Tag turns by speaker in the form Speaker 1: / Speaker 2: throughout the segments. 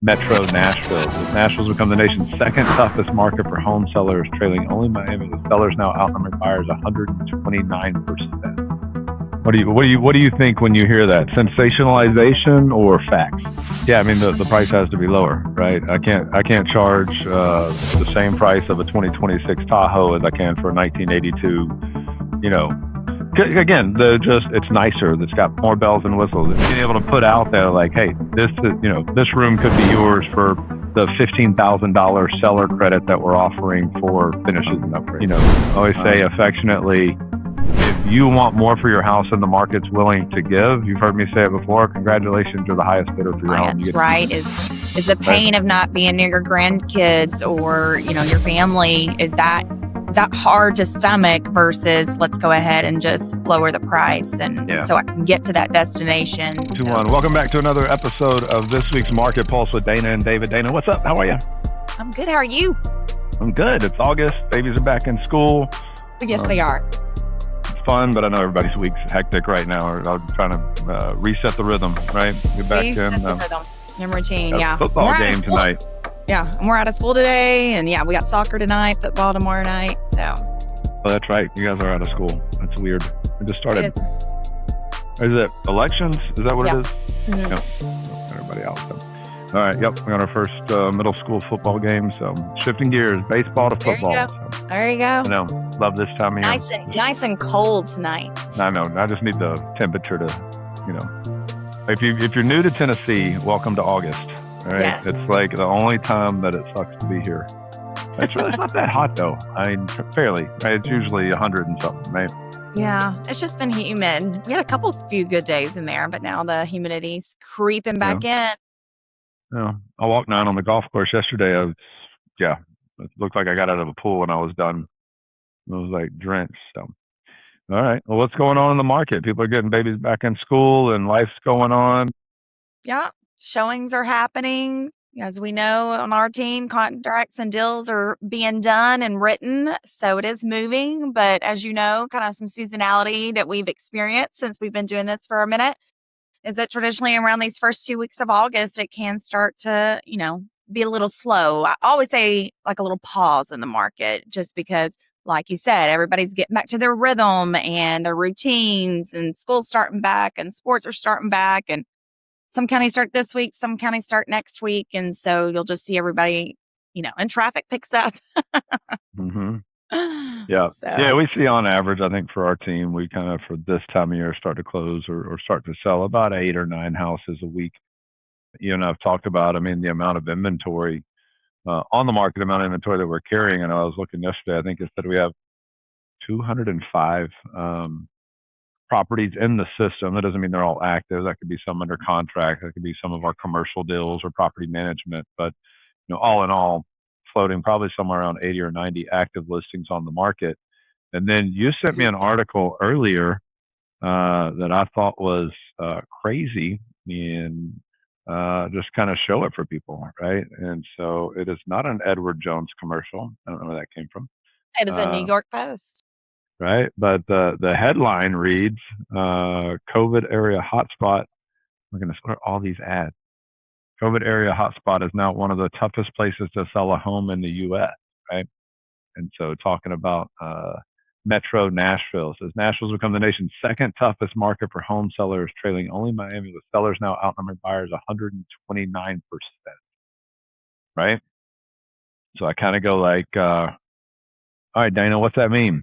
Speaker 1: Metro Nashville. As Nashville's become the nation's second toughest market for home sellers, trailing only Miami, with sellers now outnumbering buyers 129%. What do you think when you hear that? Sensationalization or facts? Yeah, I mean the price has to be lower, right? I can't charge the same price of a 2026 Tahoe as I can for a 1982. You know, again, it's nicer. It's got more bells and whistles. It's being able to put out there like, hey, this room could be yours for the $15,000 seller credit that we're offering for finishes and upgrades. I always say affectionately, if you want more for your house and the market's willing to give, you've heard me say it before, congratulations, you're the highest bidder for your home.
Speaker 2: That's right. Is the pain of not being near your grandkids or, your family, is that hard to stomach versus let's go ahead and just lower the price so I can get to that destination.
Speaker 1: 2-1. Welcome back to another episode of this week's Market Pulse with Danna and David. Danna, what's up? How are you?
Speaker 2: I'm good. How are you?
Speaker 1: I'm good. It's August. Babies are back in school.
Speaker 2: Yes, they are.
Speaker 1: Fun, but I know everybody's week's hectic right now. I'm trying to reset the rhythm, right? Get back in
Speaker 2: the rhythm and routine. Yeah,
Speaker 1: football game tonight.
Speaker 2: Yeah, and we're out of school today, and we got soccer tonight, football tomorrow night. So.
Speaker 1: Well, that's right. You guys are out of school. That's weird. I just started. Is it elections? Is that what it is?
Speaker 2: Mm-hmm.
Speaker 1: Yep. Everybody out. So. All right. Yep. We got our first middle school football game. So shifting gears, baseball to football.
Speaker 2: There you go.
Speaker 1: I know. Love this time of year.
Speaker 2: Nice and cold tonight.
Speaker 1: I know. I just need the temperature to, if you're new to Tennessee, welcome to August. All right.
Speaker 2: Yes.
Speaker 1: It's like the only time that it sucks to be here. It's not that hot though. I mean, fairly. Right? It's usually 100 and something, right?
Speaker 2: Yeah, it's just been humid. We had a few good days in there, but now the humidity's creeping back in.
Speaker 1: Yeah, I walked 9 on the golf course yesterday. It looked like I got out of a pool when I was done. It was like drenched. So, all right. Well, what's going on in the market? People are getting babies back in school and life's going on.
Speaker 2: Yeah, showings are happening. As we know on our team, contracts and deals are being done and written. So it is moving. But as you know, kind of some seasonality that we've experienced since we've been doing this for a minute is that traditionally around these first 2 weeks of August, it can start to, be a little slow. I always say like a little pause in the market just because, like you said, everybody's getting back to their rhythm and their routines, and school's starting back and sports are starting back, and some counties start this week, some counties start next week. And so you'll just see everybody, and traffic picks up.
Speaker 1: Mm-hmm. Yeah. Yeah, we see on average, I think for our team, we kind of for this time of year start to close or start to sell about 8 or 9 houses a week. You and I've talked about, the amount of inventory on the market, amount of inventory that we're carrying. And I was looking yesterday, I think it said we have 205 properties in the system. That doesn't mean they're all active. That could be some under contract. That could be some of our commercial deals or property management. But, all in all, floating probably somewhere around 80 or 90 active listings on the market. And then you sent me an article earlier that I thought was crazy and just kind of show it for people, right? And so it is not an Edward Jones commercial. I don't know where that came from.
Speaker 2: It is a New York Post.
Speaker 1: Right. But the headline reads, COVID area hotspot. We're going to start all these ads. COVID area hotspot is now one of the toughest places to sell a home in the U.S., right? And so talking about Metro Nashville. Says Nashville's become the nation's second toughest market for home sellers, trailing only Miami, with sellers now outnumbering buyers 129%. Right? So I kind of go like, all right, Danna, what's that mean?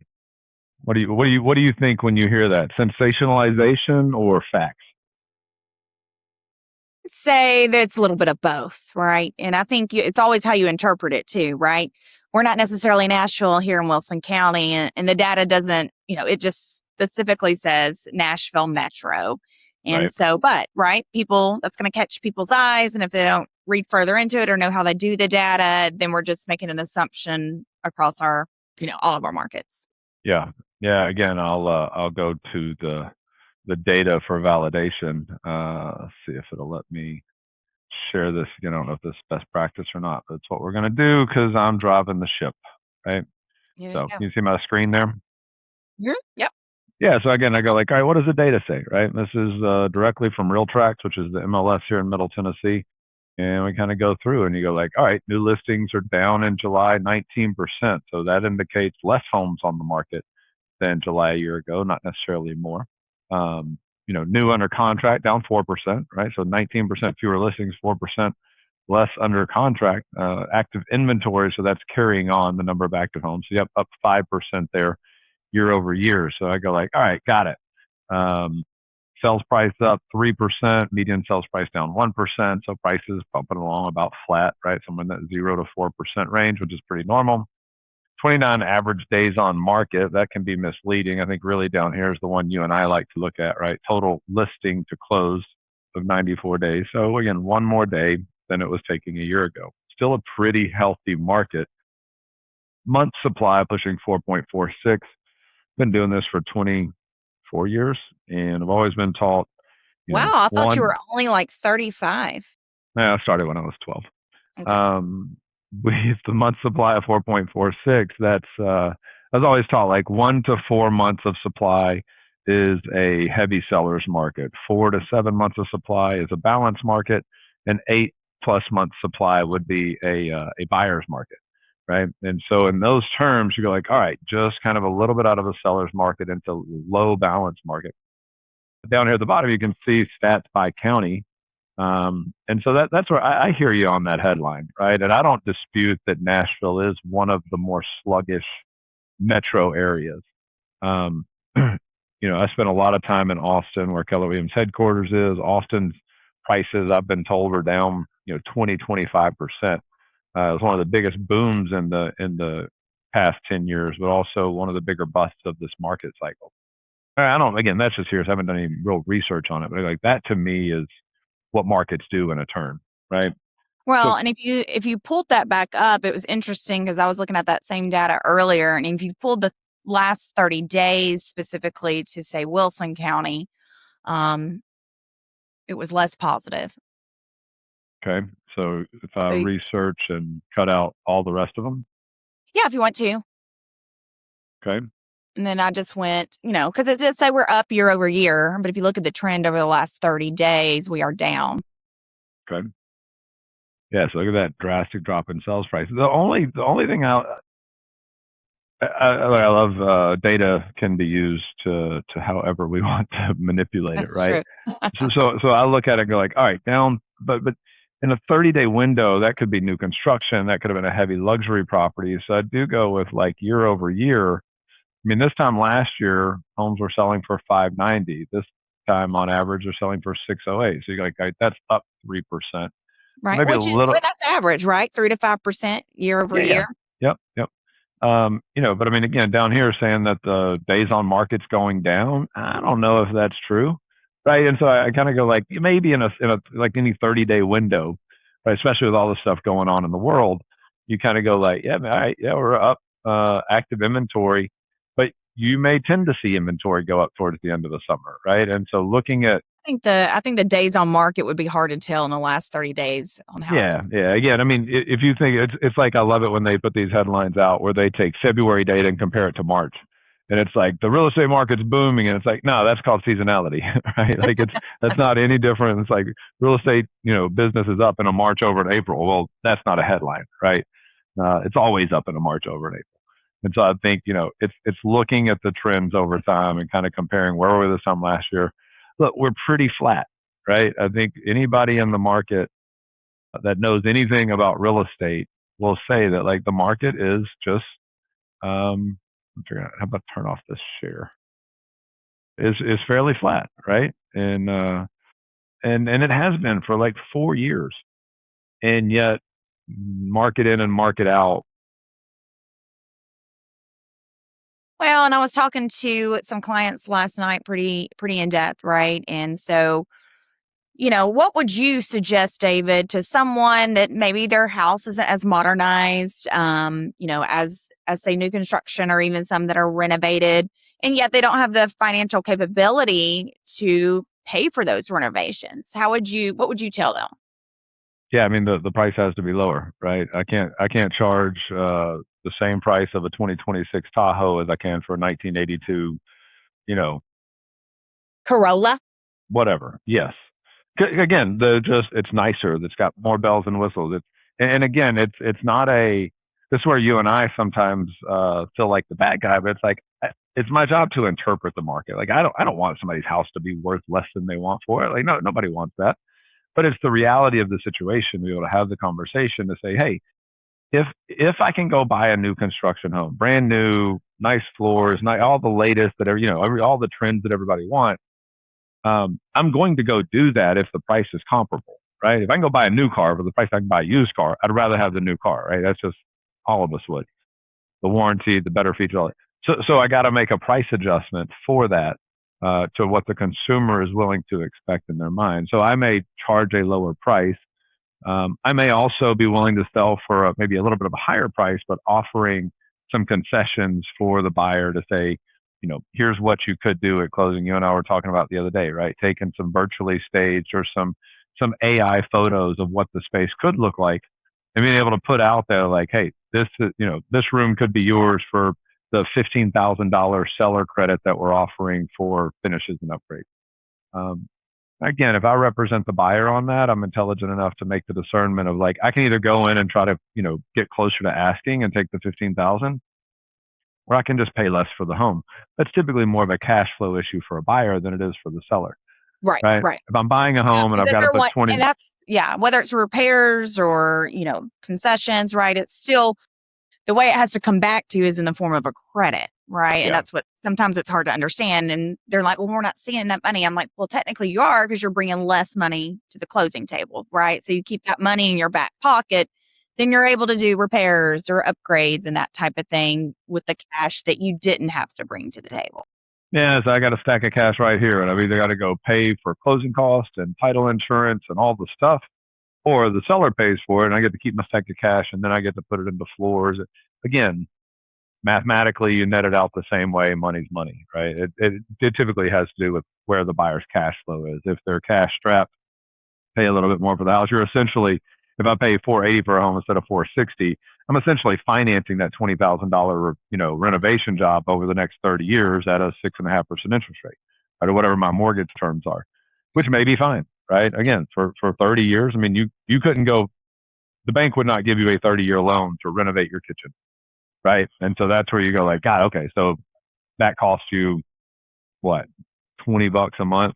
Speaker 1: What do you think when you hear that? Sensationalization or facts?
Speaker 2: Say that it's a little bit of both, right? And I think it's always how you interpret it too, right? We're not necessarily Nashville here in Wilson County, and the data doesn't, it just specifically says Nashville Metro. And so, but, right, people, that's going to catch people's eyes. And if they don't read further into it or know how they do the data, then we're just making an assumption across our, all of our markets.
Speaker 1: Yeah. Yeah. Again, I'll go to the data for validation. See if it'll let me share this. I don't know if this is best practice or not, but it's what we're going to do because I'm driving the ship, right? So you see my screen there?
Speaker 2: Yep.
Speaker 1: Yeah. So again, I go like, all right, what does the data say, right? This is directly from RealTrax, which is the MLS here in Middle Tennessee. And we kind of go through and you go like, all right, new listings are down in July 19%. So that indicates less homes on the market than July a year ago, not necessarily more. New under contract down 4%, right? So 19% fewer listings, 4% less under contract. Active inventory, so that's carrying on the number of active homes. So yep, up 5% there year over year. So I go like, all right, got it. Sales price up 3%, median sales price down 1%. So prices bumping along about flat, right? Somewhere in that 0 to 4% range, which is pretty normal. 29 average days on market, that can be misleading. I think really down here is the one you and I like to look at, right? Total listing to close of 94 days. So again, one more day than it was taking a year ago. Still a pretty healthy market. Month supply pushing 4.46. Been doing this for 24 years, and I've always been taught,
Speaker 2: Wow, I thought you
Speaker 1: one.
Speaker 2: were only like 35.
Speaker 1: I started when I was 12.
Speaker 2: Okay.
Speaker 1: With the month supply of 4.46, that's I was always taught like 1 to 4 months of supply is a heavy seller's market. 4 to 7 months of supply is a balanced market, and 8+ months supply would be a buyer's market, right? And so in those terms, you go like, all right, just kind of a little bit out of a seller's market into low balance market. Down here at the bottom, you can see stats by county. And so that's where I hear you on that headline, right? And I don't dispute that Nashville is one of the more sluggish metro areas. I spent a lot of time in Austin, where Keller Williams headquarters is. Austin's prices, I've been told, are down, 20, 25%. It was one of the biggest booms in the past 10 years, but also one of the bigger busts of this market cycle. I don't. Again, that's just here. I haven't done any real research on it, but like that to me is what markets do in a turn, right?
Speaker 2: Well,
Speaker 1: So,
Speaker 2: and if you pulled that back up, it was interesting because I was looking at that same data earlier, and if you pulled the last 30 days specifically to say Wilson County, it was less positive.
Speaker 1: okay. So if I
Speaker 2: So
Speaker 1: research and cut out all the rest of them,
Speaker 2: yeah, if you want to.
Speaker 1: okay,
Speaker 2: And then I just went, because it did say we're up year over year, but if you look at the trend over the last 30 days, we are down.
Speaker 1: okay, yeah. So look at that drastic drop in sales prices. The only thing I love, data can be used to however we want to manipulate it,
Speaker 2: That's
Speaker 1: right?
Speaker 2: true.
Speaker 1: So I look at it and go like, all right, down, but in a 30-day window, that could be new construction, that could have been a heavy luxury property. So I do go with like year over year. I mean, this time last year, homes were selling for 590. This time, on average, they're selling for 608. So you're like, all right, that's up 3%,
Speaker 2: Right.
Speaker 1: maybe a
Speaker 2: Well,
Speaker 1: little.
Speaker 2: that's average, right? 3 to 5% year over
Speaker 1: Yeah, yeah,
Speaker 2: year.
Speaker 1: yep. But I mean, again, down here saying that the days on market's going down, I don't know if that's true, right? And so I kind of go like, maybe in a like any 30-day window, right? Especially with all the stuff going on in the world, you kind of go like, yeah, all right, yeah, we're up, active inventory, but you may tend to see inventory go up towards the end of the summer, right? And so looking at,
Speaker 2: I think the days on market would be hard to tell in the last 30 days on how it's.
Speaker 1: yeah. Again, I mean, if you think it's like, I love it when they put these headlines out where they take February data and compare it to March, and it's like the real estate market's booming, and it's like, no, that's called seasonality, right? Like that's not any different. It's like real estate, business is up in a March over an April. Well, that's not a headline, right? It's always up in a March over an April. And so I think, it's looking at the trends over time and kind of comparing where were we this time last year. Look, we're pretty flat, right? I think anybody in the market that knows anything about real estate will say that like the market is just, I'm figuring out how about turn off this share, is fairly flat, right? And it has been for like 4 years, and yet market in and market out.
Speaker 2: Well, and I was talking to some clients last night pretty in depth, right? And so, what would you suggest, David, to someone that maybe their house isn't as modernized, as say new construction, or even some that are renovated, and yet they don't have the financial capability to pay for those renovations? What would you tell them?
Speaker 1: Yeah, I mean the price has to be lower, right? I can't charge the same price of a 2026 Tahoe as I can for a 1982, you know,
Speaker 2: Corolla?
Speaker 1: whatever. Yes. again, it's nicer. It's got more bells and whistles. And again, it's not a. This is where you and I sometimes feel like the bad guy, but it's like it's my job to interpret the market. Like I don't want somebody's house to be worth less than they want for it. Like no, nobody wants that. But it's the reality of the situation to be able to have the conversation to say, hey, if I can go buy a new construction home, brand new, nice floors, all the latest that all the trends that everybody wants, I'm going to go do that if the price is comparable, right? If I can go buy a new car for the price I can buy a used car, I'd rather have the new car, right? That's just all of us would. The warranty, the better features, all that. So I got to make a price adjustment for that to what the consumer is willing to expect in their mind. So I may charge a lower price. I may also be willing to sell for maybe a little bit of a higher price, but offering some concessions for the buyer to say, here's what you could do at closing. You and I were talking about the other day, right? Taking some virtually staged or some AI photos of what the space could look like, and being able to put out there like, hey, this room could be yours for the $15,000 seller credit that we're offering for finishes and upgrades. Again, if I represent the buyer on that, I'm intelligent enough to make the discernment of like, I can either go in and try to, get closer to asking and take the 15,000, or I can just pay less for the home. That's typically more of a cash flow issue for a buyer than it is for the seller.
Speaker 2: Right.
Speaker 1: If I'm buying a home and I've got to put 20,
Speaker 2: and that's whether it's repairs or concessions, right? It's still the way it has to come back to you is in the form of a credit, right? Yeah. And that's what sometimes it's hard to understand. And they're like, well, we're not seeing that money. I'm like, well, technically you are, because you're bringing less money to the closing table, right? So you keep that money in your back pocket, then you're able to do repairs or upgrades and that type of thing with the cash that you didn't have to bring to the table.
Speaker 1: Yeah, so I got a stack of cash right here, and I've either got to go pay for closing costs and title insurance and all the stuff, or the seller pays for it, and I get to keep my stack of cash, and then I get to put it into floors. Again, mathematically, you net it out the same way. Money's money, right? It typically has to do with where the buyer's cash flow is. If they're cash strapped, pay a little bit more for the house. You're essentially, if I pay $480 for a home instead of $460, I'm essentially financing that $20,000, renovation job over the next 30 years at a 6.5% interest rate, right, or whatever my mortgage terms are, which may be fine, right? Again, for 30 years, I mean, you couldn't go, the bank would not give you a 30-year loan to renovate your kitchen, right? And so that's where you go like, God, okay, so that costs you what, $20 a month,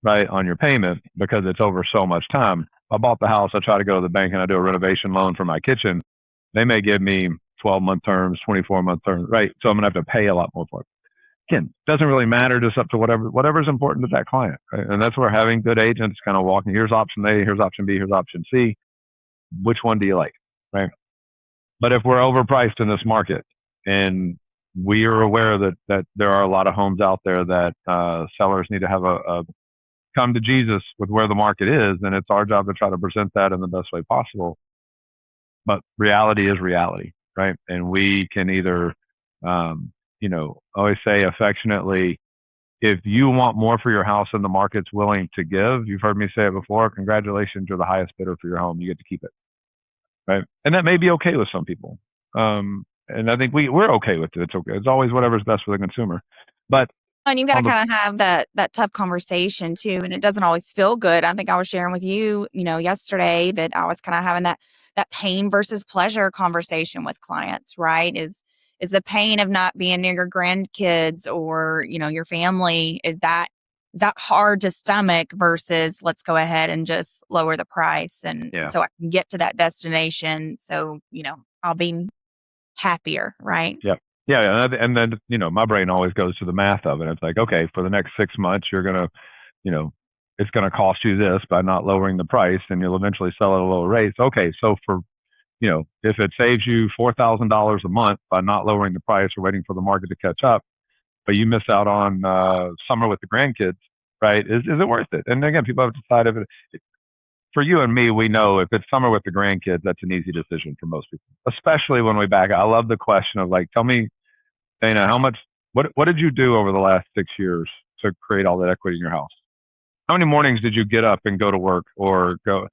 Speaker 1: right, on your payment because it's over so much time. I bought the house, I try to go to the bank and I do a renovation loan for my kitchen. They may give me 12-month terms, 24-month terms, right? So I'm going to have to pay a lot more for it. Again, doesn't really matter, just up to whatever's important to that client, right? And that's where having good agents kind of walking, here's option A, here's option B, here's option C. Which one do you like, right? But if we're overpriced in this market, and we are aware that there are a lot of homes out there that sellers need to have a come to Jesus with where the market is, and it's our job to try to present that in the best way possible. But reality is reality, right? And we can either, always say affectionately, if you want more for your house than the market's willing to give, you've heard me say it before, congratulations, you're the highest bidder for your home. You get to keep it, right? And that may be okay with some people. And I think we're okay with it. It's okay. It's always whatever's best for the consumer. But
Speaker 2: and you've got to kind of have that tough conversation too. And it doesn't always feel good. I think I was sharing with you, yesterday that I was kind of having that pain versus pleasure conversation with clients, right? Is the pain of not being near your grandkids or, your family, is that hard to stomach versus let's go ahead and just lower the price and so I can get to that destination. So, I'll be happier, right?
Speaker 1: Yeah. Yeah. And then, my brain always goes to the math of it. It's like, okay, for the next 6 months, you're going to, it's going to cost you this by not lowering the price, and you'll eventually sell at a lower rate. So, okay. So for, if it saves you $4,000 a month by not lowering the price or waiting for the market to catch up, but you miss out on summer with the grandkids, right? Is it worth it? And again, people have to decide if it, for you and me, we know if it's summer with the grandkids, that's an easy decision for most people, especially when we back. I love the question of like, tell me, Dana, what did you do over the last 6 years to create all that equity in your house? How many mornings did you get up and go to work or go?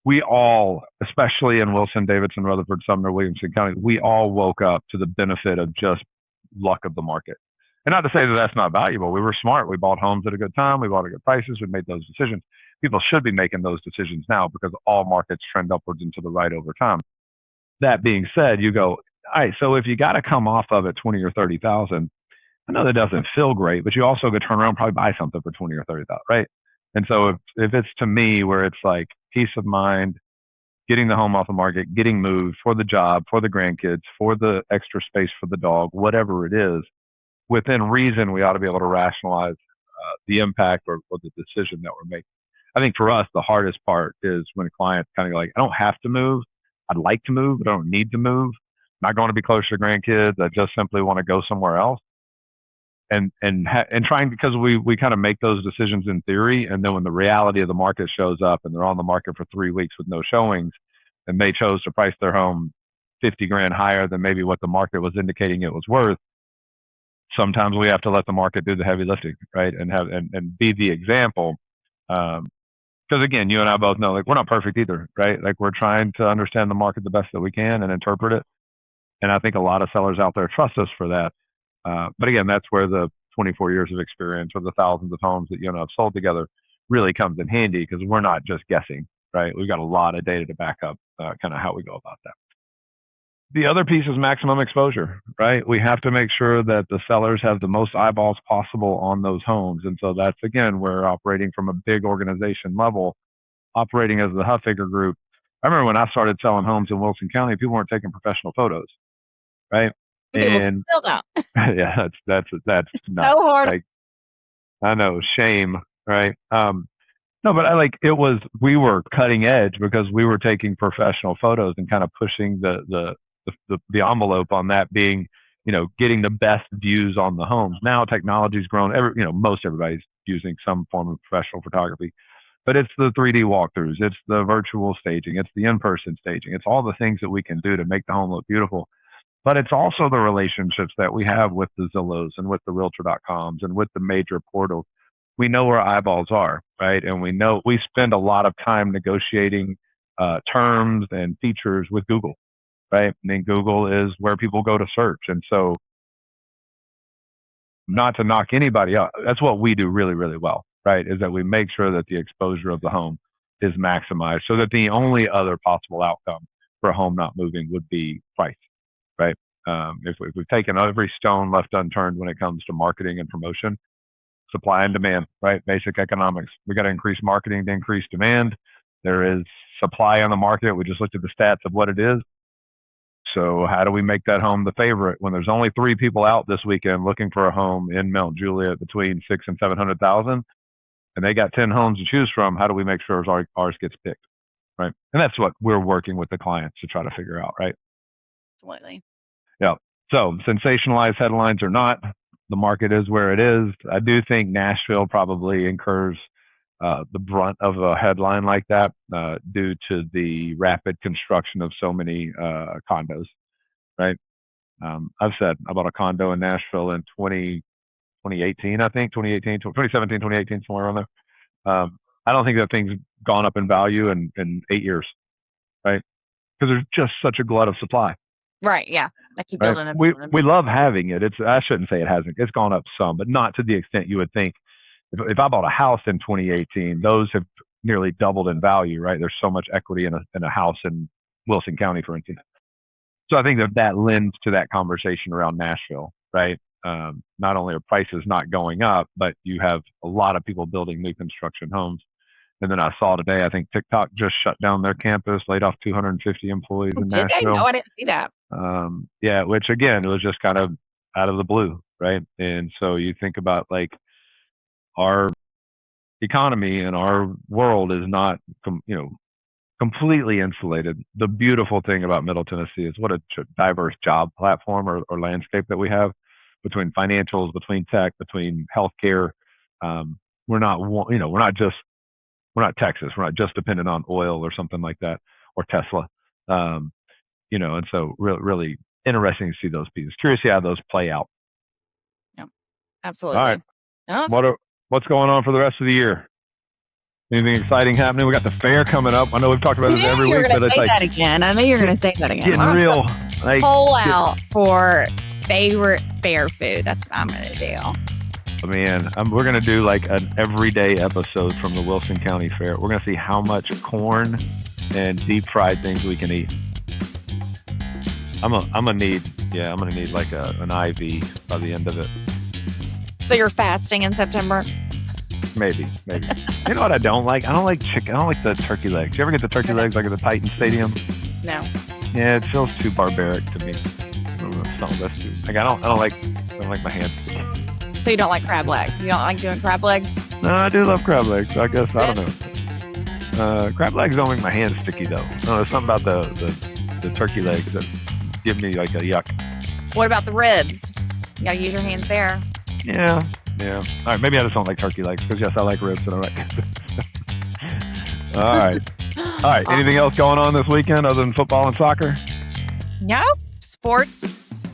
Speaker 1: We all, especially in Wilson, Davidson, Rutherford, Sumner, Williamson County, we all woke up to the benefit of just luck of the market. And not to say that that's not valuable. We were smart. We bought homes at a good time. We bought at good prices. We made those decisions. People should be making those decisions now because all markets trend upwards and to the right over time. That being said, you go, all right, so if you got to come off of it 20 or 30,000, I know that doesn't feel great, but you also could turn around and probably buy something for 20 or 30,000, right? And so if it's to me where it's like peace of mind, getting the home off the market, getting moved for the job, for the grandkids, for the extra space for the dog, whatever it is, within reason, we ought to be able to rationalize the impact or the decision that we're making. I think for us, the hardest part is when clients kind of go like, I don't have to move. I'd like to move, but I don't need to move. I'm not going to be closer to grandkids. I just simply want to go somewhere else. And trying, because we kind of make those decisions in theory, and then when the reality of the market shows up and they're on the market for 3 weeks with no showings, and they chose to price their home 50 grand higher than maybe what the market was indicating it was worth, sometimes we have to let the market do the heavy lifting, right? And be the example. Because again, you and I both know, like, we're not perfect either, right? Like, we're trying to understand the market the best that we can and interpret it. And I think a lot of sellers out there trust us for that. But again, that's where the 24 years of experience or the thousands of homes that you and I have sold together really comes in handy, because we're not just guessing, right? We've got a lot of data to back up kind of how we go about that. The other piece is maximum exposure, right? We have to make sure that the sellers have the most eyeballs possible on those homes. And so that's, again, we're operating from a big organization level, operating as the Huffaker group. I remember when I started selling homes in Wilson County, people weren't taking professional photos, right?
Speaker 2: And still don't.
Speaker 1: Yeah, that's nuts.
Speaker 2: So hard.
Speaker 1: Like, I know, shame, right? No, but we were cutting edge because we were taking professional photos and kind of pushing the envelope on that being, getting the best views on the homes. Now technology's grown. Most everybody's using some form of professional photography, but it's the 3D walkthroughs, it's the virtual staging, it's the in-person staging, it's all the things that we can do to make the home look beautiful. But it's also the relationships that we have with the Zillows and with the Realtor.coms and with the major portals. We know where eyeballs are, right? And we know we spend a lot of time negotiating terms and features with Google, right? I mean, Google is where people go to search. And so, not to knock anybody out, that's what we do really, really well, right? Is that we make sure that the exposure of the home is maximized, so that the only other possible outcome for a home not moving would be price, right? If we've taken every stone left unturned when it comes to marketing and promotion, supply and demand, right? Basic economics. We got to increase marketing to increase demand. There is supply on the market. We just looked at the stats of what it is. So how do we make that home the favorite when there's only 3 people out this weekend looking for a home in Mount Juliet between 600,000 and 700,000, and they got 10 homes to choose from? How do we make sure ours gets picked, right? And that's what we're working with the clients to try to figure out, right?
Speaker 2: Absolutely.
Speaker 1: Yeah. So sensationalized headlines or not, the market is where it is. I do think Nashville probably incurs the brunt of a headline like that due to the rapid construction of so many condos, right? I've said I bought a condo in Nashville in 2018, I think, 2017, 2018, somewhere around there. I don't think that thing's gone up in value in 8 years, right? Because there's just such a glut of supply.
Speaker 2: Right, yeah. I keep building it.
Speaker 1: We love having it. I shouldn't say it hasn't. It's gone up some, but not to the extent you would think. If I bought a house in 2018, those have nearly doubled in value, right? There's so much equity in a house in Wilson County, for instance. So I think that lends to that conversation around Nashville, right? Not only are prices not going up, but you have a lot of people building new construction homes. And then I saw today, I think TikTok just shut down their campus, laid off 250 employees in Nashville.
Speaker 2: Did they? No, I didn't see that.
Speaker 1: Yeah, which again, it was just kind of out of the blue, right? And so you think about, like, our economy and our world is not, completely insulated. The beautiful thing about Middle Tennessee is what a diverse job platform or landscape that we have, between financials, between tech, between healthcare. We're not Texas. We're not just dependent on oil or something like that, or Tesla. And so really interesting to see those pieces. Curious to see how those play out.
Speaker 2: Yep, absolutely.
Speaker 1: All right. Awesome. What's going on for the rest of the year? Anything exciting happening? We got the fair coming up. I know we've talked about this every week, but it's like
Speaker 2: that again. I know you're going to say that again.
Speaker 1: Getting real.
Speaker 2: Pull out for favorite fair food. That's what I'm going to do.
Speaker 1: Man, we're going to do like an everyday episode from the Wilson County Fair. We're going to see how much corn and deep fried things we can eat. I'm gonna need like an IV by the end of it.
Speaker 2: So you're fasting in September?
Speaker 1: Maybe. You know what I don't like? I don't like chicken. I don't like the turkey legs. You ever get the turkey legs like at the Titan Stadium?
Speaker 2: No.
Speaker 1: Yeah, it feels too barbaric to me. I don't know. That's too. Like I don't like my hands.
Speaker 2: So you don't like crab legs? You don't like doing crab legs?
Speaker 1: No, I do love crab legs. I guess I don't know. Crab legs don't make my hands sticky though. No, there's something about the turkey legs that give me like a yuck.
Speaker 2: What about the ribs? You gotta use your hands there.
Speaker 1: Yeah. All right, maybe I just don't like turkey legs because yes, I like ribs and I like. All right. Anything else going on this weekend other than football and soccer?
Speaker 2: No, sports.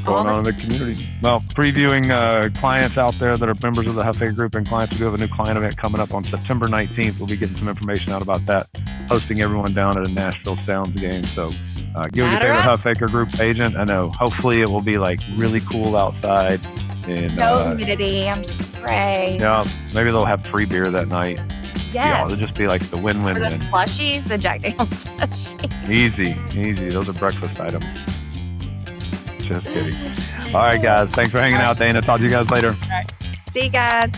Speaker 1: Going on in the community. Well, previewing clients out there that are members of the Huffaker Group and clients. We do have a new client event coming up on September 19th. We'll be getting some information out about that, hosting everyone down at a Nashville Sounds game. So give your favorite Huffaker Group agent. I know. Hopefully it will be like really cool outside. And,
Speaker 2: no humidity. I'm just pray.
Speaker 1: Yeah, maybe they'll have free beer that night.
Speaker 2: Yes.
Speaker 1: Yeah, it'll just be like the win-win-win.
Speaker 2: Or the slushies, the Jack Daniel's slushie.
Speaker 1: Easy. Those are breakfast items. Just kidding. All right, guys. Thanks for hanging out, Dana. Talk to you guys later.
Speaker 2: All right. See you guys.